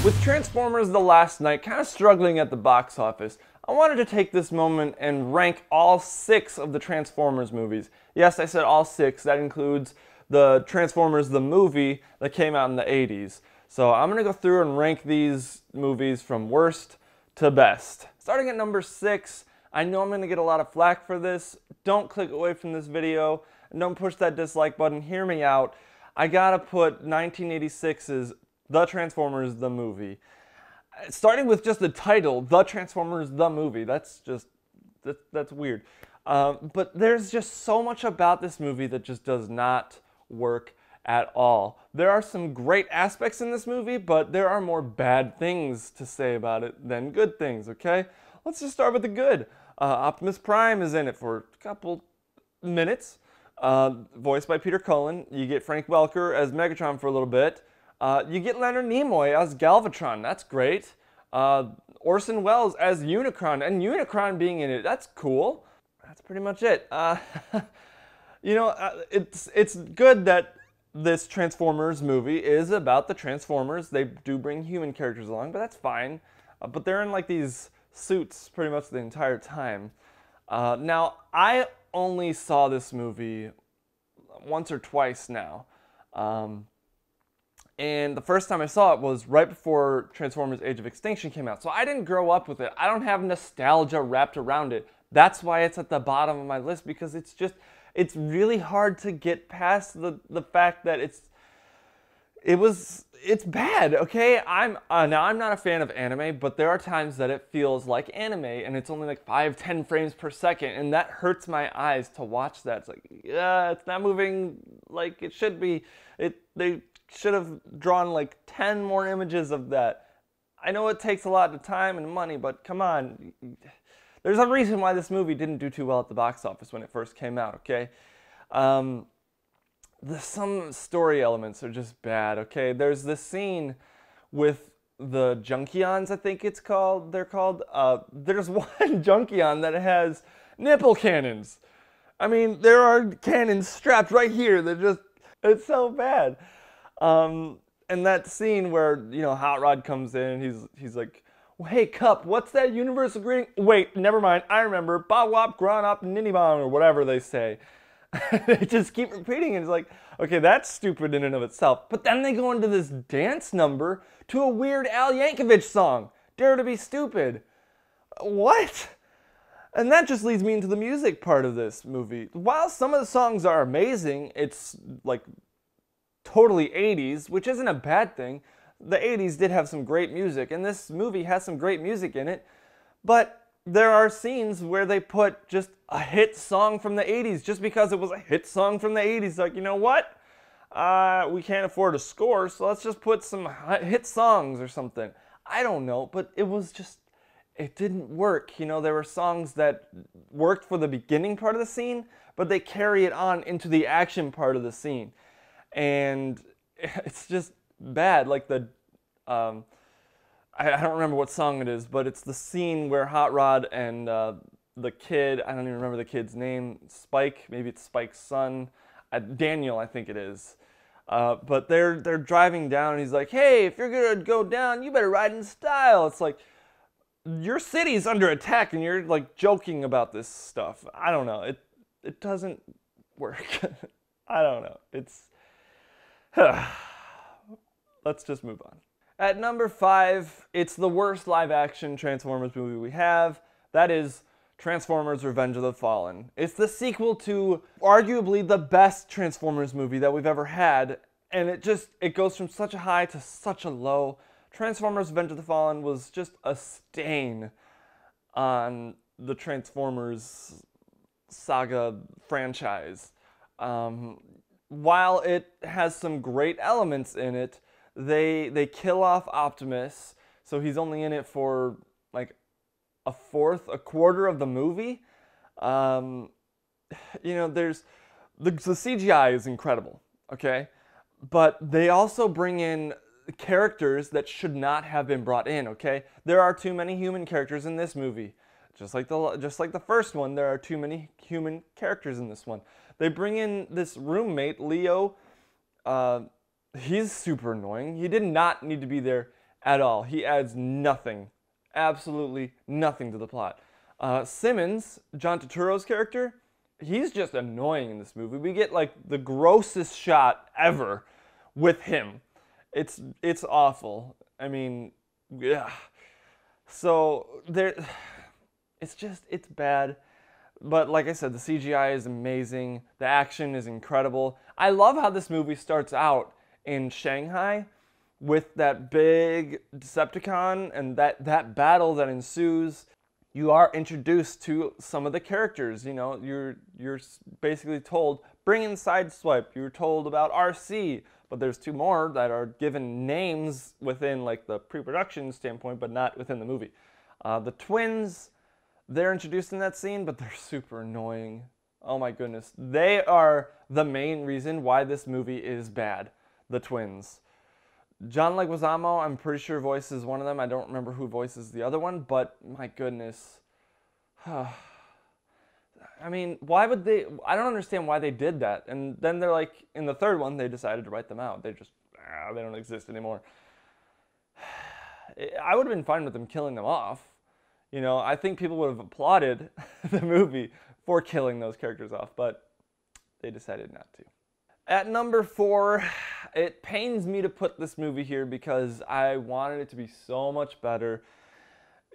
With Transformers: The Last Knight kind of struggling at the box office, I wanted to take this moment and rank all 6 of the Transformers movies. Yes, I said all 6. That includes the Transformers the movie that came out in the 80s. So I'm going to go through and rank these movies from worst to best. Starting at number 6, I know I'm going to get a lot of flack for this. Don't click away from this video and don't push that dislike button. Hear me out. I gotta put 1986's The Transformers the movie. Starting with just the title, The Transformers the movie. That's weird. But there's just so much about this movie that just does not work at all. There are some great aspects in this movie, but there are more bad things to say about it than good things, okay? Let's just start with the good. Optimus Prime is in it for a couple minutes, voiced by Peter Cullen. You get Frank Welker as Megatron for a little bit. You get Leonard Nimoy as Galvatron. That's great. Orson Welles as Unicron, and Unicron being in it. That's cool. That's pretty much it. You know, it's good that this Transformers movie is about the Transformers. They do bring human characters along, but that's fine. But they're in like these suits pretty much the entire time. Now, I only saw this movie once or twice now. And the first time I saw it was right before Transformers Age of Extinction came out. So I didn't grow up with it. I don't have nostalgia wrapped around it. That's why it's at the bottom of my list, because it's really hard to get past the fact that it's bad, okay? Now I'm not a fan of anime, but there are times that it feels like anime and it's only like 5-10 frames per second, and that hurts my eyes to watch that. It's like, yeah, it's not moving like it should be. They should have drawn like 10 more images of that. I know it takes a lot of time and money, but come on. There's a reason why this movie didn't do too well at the box office when it first came out, okay? Some story elements are just bad, okay? There's this scene with the Junkions, I think they're called. There's one Junkion that has nipple cannons. I mean, there are cannons strapped right here that just, it's so bad. And that scene where, you know, Hot Rod comes in, he's like, well, hey, Cup, what's that universal greeting? Wait, never mind, I remember. Ba wop, gran op, ninibong, or whatever they say. They just keep repeating it. It's like, okay, that's stupid in and of itself. But then they go into this dance number to a weird Al Yankovic song, Dare to be Stupid. What? And that just leads me into the music part of this movie. While some of the songs are amazing, it's like totally 80s, which isn't a bad thing. The 80s did have some great music, and this movie has some great music in it, but there are scenes where they put just a hit song from the 80s just because it was a hit song from the 80s. Like, you know what? We can't afford a score, so let's just put some hit songs or something. I don't know, but it was just, it didn't work. You know, there were songs that worked for the beginning part of the scene, but they carry it on into the action part of the scene. And it's just bad. Like I don't remember what song it is, but it's the scene where Hot Rod and the kid, I don't even remember the kid's name, Spike, maybe it's Spike's son, Daniel, I think it is. But they're driving down, and he's like, hey, if you're gonna go down, you better ride in style. It's like, your city's under attack, and you're like joking about this stuff. I don't know. It doesn't work. I don't know. Let's just move on. At number 5, it's the worst live-action Transformers movie we have. That is Transformers: Revenge of the Fallen. It's the sequel to arguably the best Transformers movie that we've ever had, and it goes from such a high to such a low. Transformers: Revenge of the Fallen was just a stain on the Transformers saga franchise. While it has some great elements in it, they kill off Optimus, so he's only in it for like a quarter of the movie. You know, the CGI is incredible, okay? But they also bring in characters that should not have been brought in, okay? There are too many human characters in this movie. just like the first one, there are too many human characters in this one. They bring in this roommate, Leo. He's super annoying. He did not need to be there at all. He adds nothing, absolutely nothing to the plot. Simmons, John Turturro's character, he's just annoying in this movie. We get like the grossest shot ever with him. It's awful. I mean, yeah. So it's bad. But like I said, the CGI is amazing. The action is incredible. I love how this movie starts out in Shanghai with that big Decepticon and that battle that ensues. You are introduced to some of the characters. You know, you're basically told, bring in Sideswipe. You're told about RC, but there's two more that are given names within like the pre-production standpoint, but not within the movie. The twins, they're introduced in that scene, but they're super annoying. Oh my goodness. They are the main reason why this movie is bad. The twins. John Leguizamo, I'm pretty sure voices one of them. I don't remember who voices the other one, but my goodness. I mean, why would they? I don't understand why they did that. And then they're like, in the third one, they decided to write them out. They just, they don't exist anymore. I would have been fine with them killing them off. You know, I think people would have applauded the movie for killing those characters off, but they decided not to. At number 4, it pains me to put this movie here because I wanted it to be so much better.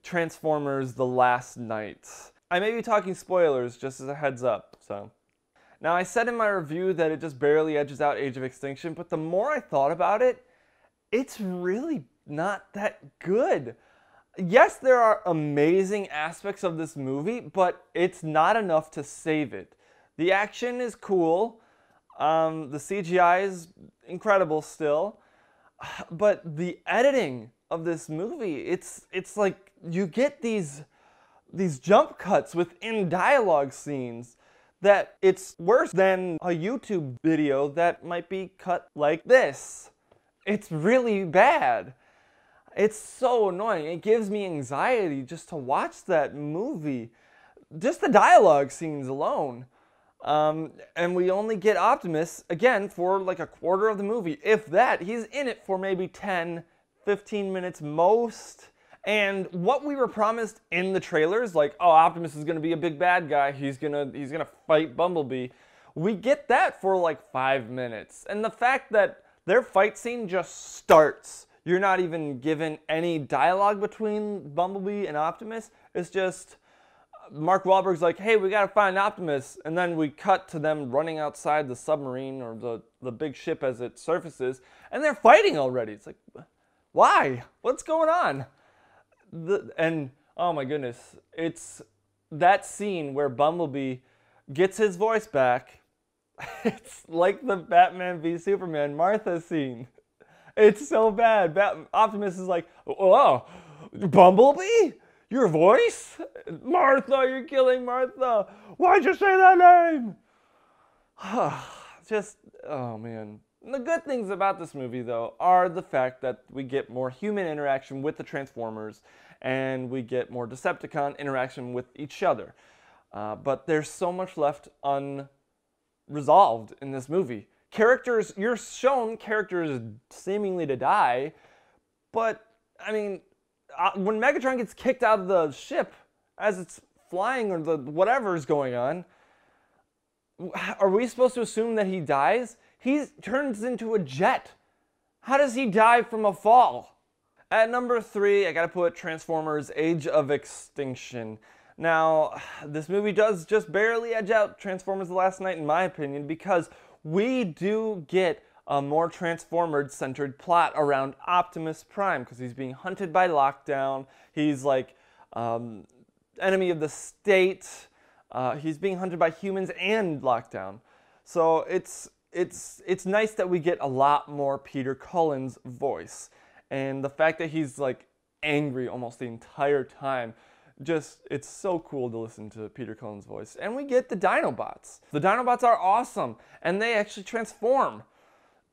Transformers: The Last Knight. I may be talking spoilers, just as a heads up, so. Now, I said in my review that it just barely edges out Age of Extinction, but the more I thought about it, it's really not that good. Yes, there are amazing aspects of this movie, but it's not enough to save it. The action is cool. The CGI is incredible still, but the editing of this movie, it's like you get these jump cuts within dialogue scenes that it's worse than a YouTube video that might be cut like this. It's really bad. It's so annoying. It gives me anxiety just to watch that movie. Just the dialogue scenes alone. And we only get Optimus, again, for like a quarter of the movie. If that, he's in it for maybe 10, 15 minutes most. And what we were promised in the trailers, like, oh, Optimus is going to be a big bad guy. He's gonna fight Bumblebee. We get that for like 5 minutes. And the fact that their fight scene just starts. You're not even given any dialogue between Bumblebee and Optimus. It's just Mark Wahlberg's like, hey, we gotta find Optimus, and then we cut to them running outside the submarine or the big ship as it surfaces, and they're fighting already. It's like, why? What's going on? And oh my goodness, it's that scene where Bumblebee gets his voice back. It's like the Batman v Superman Martha scene. It's so bad. Optimus is like, oh, Bumblebee? Your voice? Martha, you're killing Martha. Why'd you say that name? Just, oh man. The good things about this movie, though, are the fact that we get more human interaction with the Transformers and we get more Decepticon interaction with each other. But there's so much left unresolved in this movie. Characters, you're shown characters seemingly to die, but, I mean, when Megatron gets kicked out of the ship as it's flying or whatever is going on, are we supposed to assume that he dies? He turns into a jet. How does he die from a fall? At number 3, I gotta put Transformers: Age of Extinction. Now, this movie does just barely edge out Transformers: The Last Knight in my opinion, because we do get a more Transformers-centered plot around Optimus Prime, because he's being hunted by Lockdown. He's like enemy of the state. He's being hunted by humans and Lockdown. So it's nice that we get a lot more Peter Cullen's voice, and the fact that he's like angry almost the entire time. Just, it's so cool to listen to Peter Cullen's voice. And we get the Dinobots. The Dinobots are awesome, and they actually transform.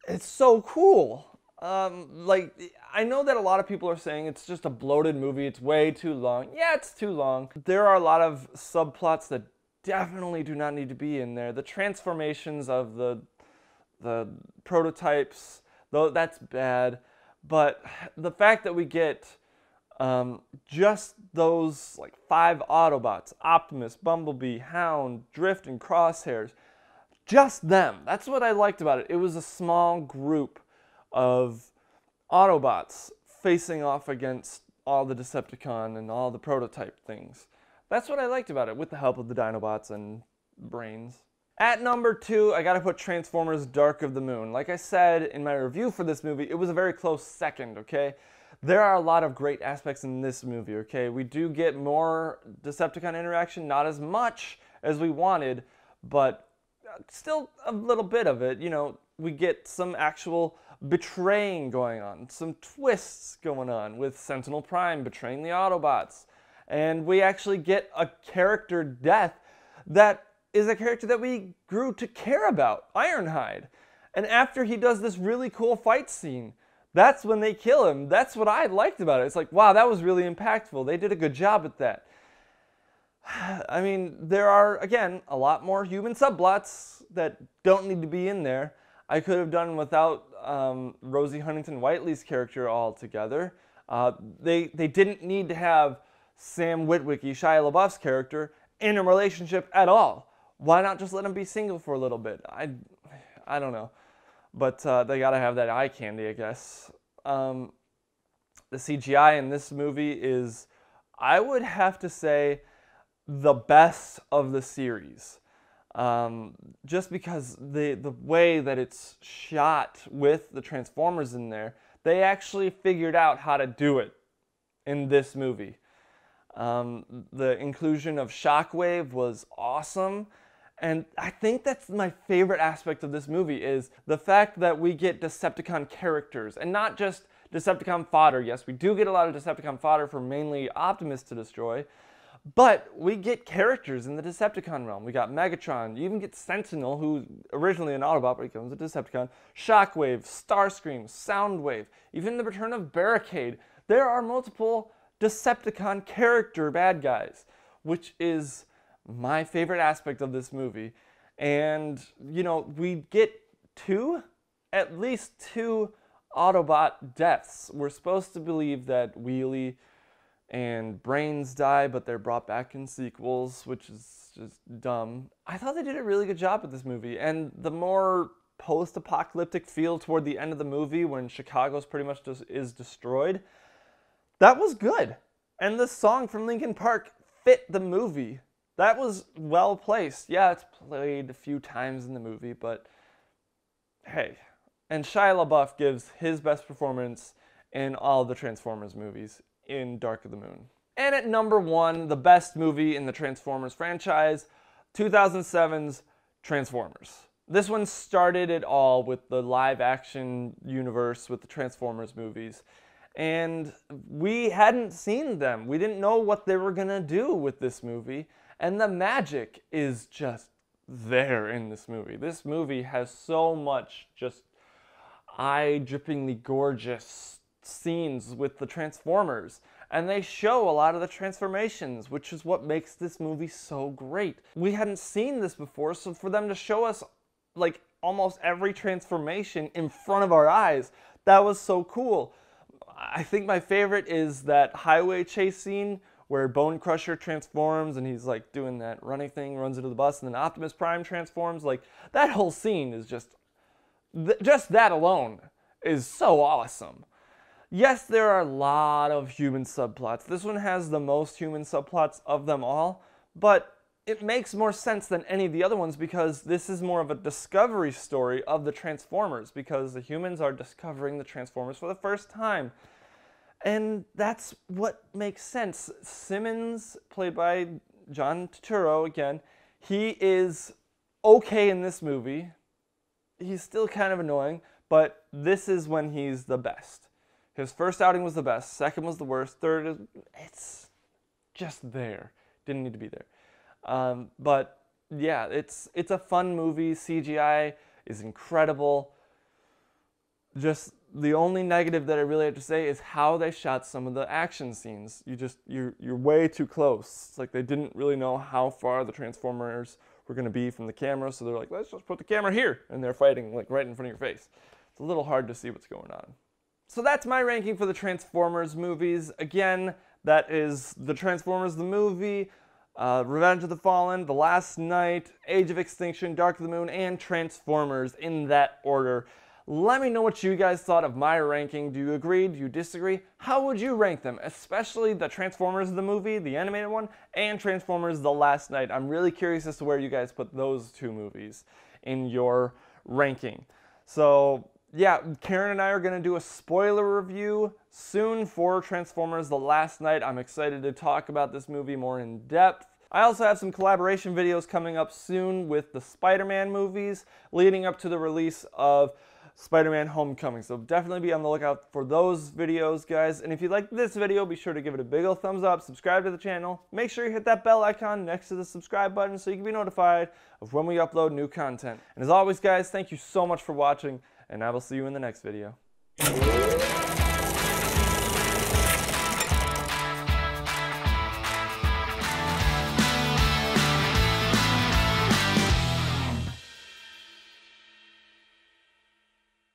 It's so cool. Like, I know that a lot of people are saying it's just a bloated movie, it's way too long. Yeah, it's too long. There are a lot of subplots that definitely do not need to be in there. The transformations of the prototypes, though, that's bad. But the fact that we get just those like 5 Autobots, Optimus, Bumblebee, Hound, Drift, and Crosshairs, just them. That's what I liked about it. It was a small group of Autobots facing off against all the Decepticon and all the prototype things. That's what I liked about it, with the help of the Dinobots and brains. At number 2, I gotta put Transformers Dark of the Moon. Like I said in my review for this movie, it was a very close second, okay? There are a lot of great aspects in this movie, okay? We do get more Decepticon interaction, not as much as we wanted, but still a little bit of it. You know, we get some actual betraying going on, some twists going on with Sentinel Prime betraying the Autobots. And we actually get a character death that is a character that we grew to care about, Ironhide. And after he does this really cool fight scene, that's when they kill him. That's what I liked about it. It's like, wow, that was really impactful. They did a good job at that. I mean, there are, again, a lot more human subplots that don't need to be in there. I could have done without Rosie Huntington-Whiteley's character altogether. They didn't need to have Sam Witwicky, Shia LaBeouf's character, in a relationship at all. Why not just let him be single for a little bit? I don't know. But they gotta have that eye candy, I guess. The CGI in this movie is, I would have to say, the best of the series. Just because the way that it's shot with the Transformers in there, they actually figured out how to do it in this movie. The inclusion of Shockwave was awesome. And I think that's my favorite aspect of this movie, is the fact that we get Decepticon characters and not just Decepticon fodder. Yes, we do get a lot of Decepticon fodder for mainly Optimus to destroy, but we get characters in the Decepticon realm. We got Megatron, you even get Sentinel, who's originally an Autobot, but he becomes a Decepticon, Shockwave, Starscream, Soundwave, even the return of Barricade. There are multiple Decepticon character bad guys, which is my favorite aspect of this movie. And, you know, we get at least two Autobot deaths. We're supposed to believe that Wheelie and Brains die, but they're brought back in sequels, which is just dumb. I thought they did a really good job with this movie, and the more post-apocalyptic feel toward the end of the movie, when Chicago's pretty much just is destroyed, that was good. And the song from Linkin Park fit the movie. That was well placed. Yeah, it's played a few times in the movie, but hey. And Shia LaBeouf gives his best performance in all the Transformers movies in Dark of the Moon. And at number 1, the best movie in the Transformers franchise, 2007's Transformers. This one started it all with the live-action universe with the Transformers movies. And we hadn't seen them. We didn't know what they were gonna do with this movie. And the magic is just there in this movie. This movie has so much just eye-drippingly gorgeous scenes with the Transformers. And they show a lot of the transformations, which is what makes this movie so great. We hadn't seen this before, so for them to show us like almost every transformation in front of our eyes, that was so cool. I think my favorite is that highway chase scene where Bone Crusher transforms and he's like doing that running thing, runs into the bus, and then Optimus Prime transforms. Like, that whole scene is just that alone is so awesome. Yes, there are a lot of human subplots. This one has the most human subplots of them all, but it makes more sense than any of the other ones because this is more of a discovery story of the Transformers, because the humans are discovering the Transformers for the first time. And that's what makes sense. Simmons, played by John Turturro again, he is okay in this movie. He's still kind of annoying, but this is when he's the best. His first outing was the best, second was the worst, third is, it's just there. Didn't need to be there. But yeah, it's a fun movie. CGI is incredible. Just The only negative that I really have to say is how they shot some of the action scenes. You're way too close. It's like they didn't really know how far the Transformers were going to be from the camera, so they're like, let's just put the camera here, and they're fighting like right in front of your face. It's a little hard to see what's going on. So that's my ranking for the Transformers movies. Again, that is the Transformers the movie, Revenge of the Fallen, The Last Knight, Age of Extinction, Dark of the Moon, and Transformers in that order. Let me know what you guys thought of my ranking. Do you agree? Do you disagree? How would you rank them? Especially the Transformers the movie, the animated one, and Transformers The Last Knight. I'm really curious as to where you guys put those two movies in your ranking. So yeah, Karen and I are going to do a spoiler review soon for Transformers The Last Knight. I'm excited to talk about this movie more in depth. I also have some collaboration videos coming up soon with the Spider-Man movies leading up to the release of Spider-Man Homecoming. So definitely be on the lookout for those videos, guys. And if you like this video, be sure to give it a big old thumbs up, subscribe to the channel, make sure you hit that bell icon next to the subscribe button so you can be notified of when we upload new content. And as always, guys, thank you so much for watching, and I will see you in the next video.